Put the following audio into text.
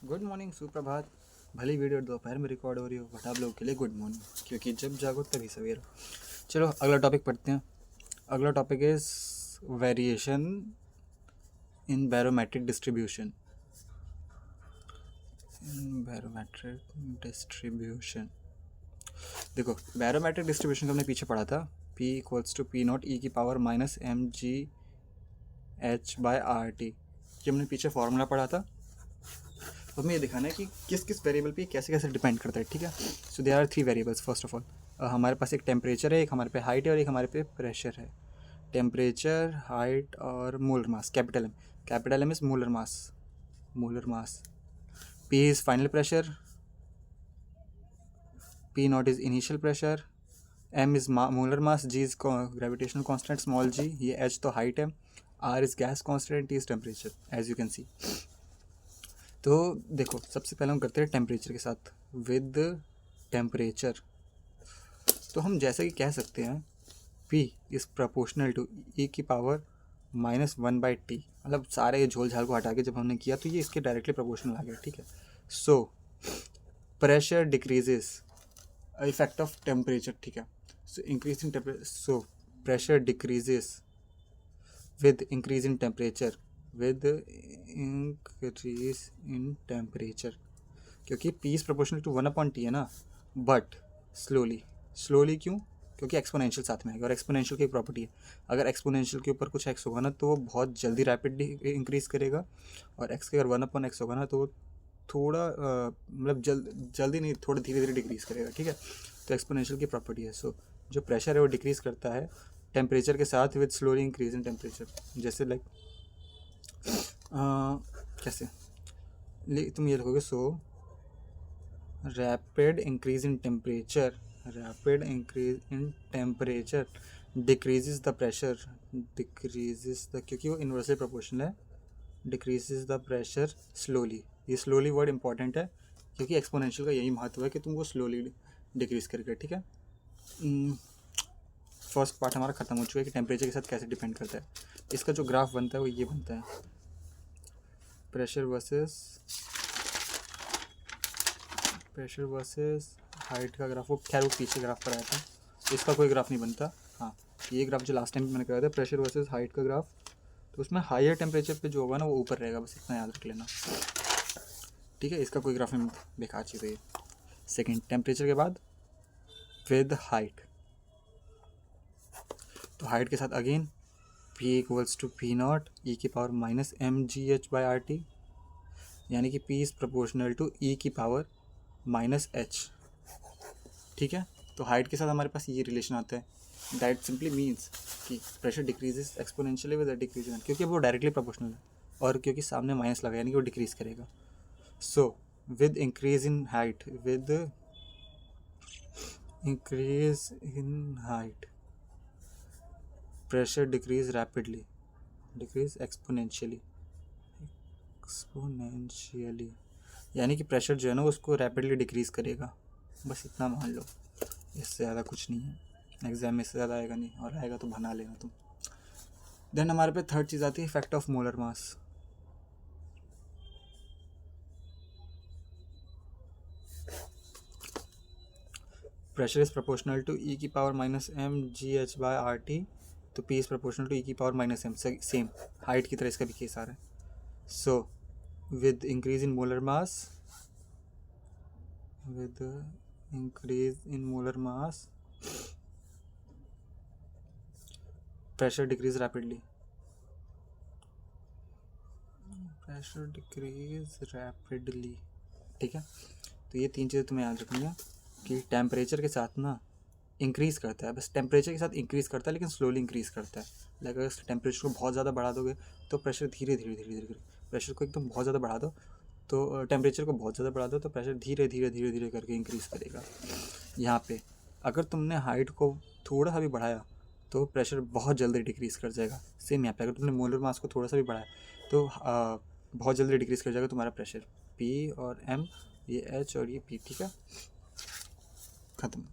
Good morning, सुप्रभात। भली video दोपहर में रिकॉर्ड हो रही हो बट आप लोगों के लिए गुड मॉर्निंग, क्योंकि जब जागो तभी सवेरा। चलो अगला टॉपिक पढ़ते हैं। अगला topic is variation in barometric distribution. देखो, बैरोमेट्रिक डिस्ट्रीब्यूशन का हमने पीछे पढ़ा था। P equals to P naught e की power minus M G H by R T. ये हमने पीछे फॉर्मूला पढ़ा था। तो हमें ये दिखाना है कि किस किस वेरिएबल पे कैसे कैसे डिपेंड करता है। ठीक है, so there are 3 variables. First of all हमारे पास एक टेम्परेचर है, एक हमारे पे हाइट है और एक हमारे पे प्रेशर है। टेम्परेचर, हाइट और molar mass. Capital M is molar mass. P is final pressure, P naught is initial pressure, M is molar mass, G is gravitational constant small g, ये एच तो height है, R is gas constant, T is temperature as you can see. तो देखो, सबसे पहले हम करते हैं टेम्परेचर के साथ। विद टेम्परेचर तो हम जैसे कि कह सकते हैं P is proportional to e की पावर -1/T। मतलब सारे झोल झाल को हटा के जब हमने किया तो ये इसके डायरेक्टली प्रोपोर्शनल आ गया। ठीक है, so pressure decreases effect of temperature. ठीक है, so increase in temperature, so pressure decreases with increase in temperature, क्योंकि P is proportional to 1/T है ना, बट स्लोली क्यों? क्योंकि एक्सपोनेंशियल साथ में आएगा और एक्सपोनेंशियल की प्रॉपर्टी है, अगर एक्सपोनेंशियल के ऊपर कुछ एक्स होगा ना तो वो बहुत जल्दी रैपिडली इंक्रीज़ करेगा, और एक्स के अगर 1/x होगा ना तो वो थोड़ा मतलब जल्दी नहीं, थोड़ा धीरे धीरे डिक्रीज़ करेगा। ठीक है, तो एक्सपोनेंशियल की प्रॉपर्टी है। सो जो प्रेशर है वो डिक्रीज़ करता है टेम्परेचर के साथ with slowly increase in temperature. जैसे लाइक कैसे तुम ये लिखोगे, सो rapid increase in temperature decreases the pressure, क्योंकि वो इन्वर्सली प्रोपोर्शनल है, डिक्रीजेस द प्रेशर स्लोली। ये स्लोली वर्ड इंपॉर्टेंट है क्योंकि एक्सपोनेंशियल का यही महत्व है कि तुम वो स्लोली डिक्रीज़ करके। ठीक है, फर्स्ट पार्ट हमारा ख़त्म हो चुका है कि टेम्परेचर के साथ कैसे डिपेंड करता है। इसका जो ग्राफ बनता है वो ये बनता है, प्रेशर वर्सेस हाइट का ग्राफ। वो खैर वो पीछे ग्राफ पर आया था, इसका कोई ग्राफ नहीं बनता। हाँ, ये ग्राफ जो लास्ट टाइम मैंने कराया था, प्रेशर वर्सेस हाइट का ग्राफ, तो उसमें हायर टेम्परेचर पे जो होगा ना वो ऊपर रहेगा, बस इतना याद रख लेना। ठीक है, इसका कोई ग्राफ नहीं, बेकार चीज़ है ये। सेकेंड, टेम्परेचर के बाद विद हाइट, तो हाइट के साथ again P equals to P naught e की पावर -mgh/RT, यानी कि P is proportional to e की पावर -h। ठीक है, तो हाइट के साथ हमारे पास ये रिलेशन आता है। दैट सिंपली मीन्स कि pressure decreases exponentially with decrease, क्योंकि वो डायरेक्टली प्रोपोर्शनल है और क्योंकि सामने माइनस लगा यानी कि वो डिक्रीज़ करेगा। So with increase in height pressure decrease exponentially, यानी कि प्रेशर जो है ना उसको रैपिडली डिक्रीज़ करेगा। बस इतना मान लो, इससे ज़्यादा कुछ नहीं है। एग्जाम में इससे ज़्यादा आएगा नहीं, और आएगा तो बना लेना तुम। देन हमारे पे थर्ड चीज़ आती है effect of molar mass. Pressure is proportional to e की पावर -mgh/RT, तो P is proportional to e की पावर -m। सेम हाइट की तरह इसका भी केस आ रहा है। So with increase in molar mass pressure decrease rapidly, ठीक है, तो ये 3 चीज़ें तुम्हें याद रखनी है कि टेम्परेचर के साथ ना इंक्रीज़ करता है, बस टेम्परेचर के साथ इंक्रीज़ करता है लेकिन स्लोली इंक्रीज़ करता है। लाइक अगर टेम्परेचर को बहुत ज़्यादा बढ़ा दोगे तो प्रेशर धीरे धीरे प्रेशर को एकदम बहुत ज़्यादा बढ़ा दो तो टेम्परेचर को बहुत ज़्यादा बढ़ा दो तो प्रेशर धीरे धीरे करके इंक्रीज़ करेगा। यहाँ पे अगर तुमने हाइट को थोड़ा सा भी बढ़ाया तो प्रेशर बहुत जल्दी डिक्रीज़ कर जाएगा। सेम यहाँ पे अगर तुमने मोलर मास को थोड़ा सा भी बढ़ाया तो बहुत जल्दी डिक्रीज़ कर जाएगा तुम्हारा प्रेशर। P और M, ये H और ये P। ठीक है, ख़त्म।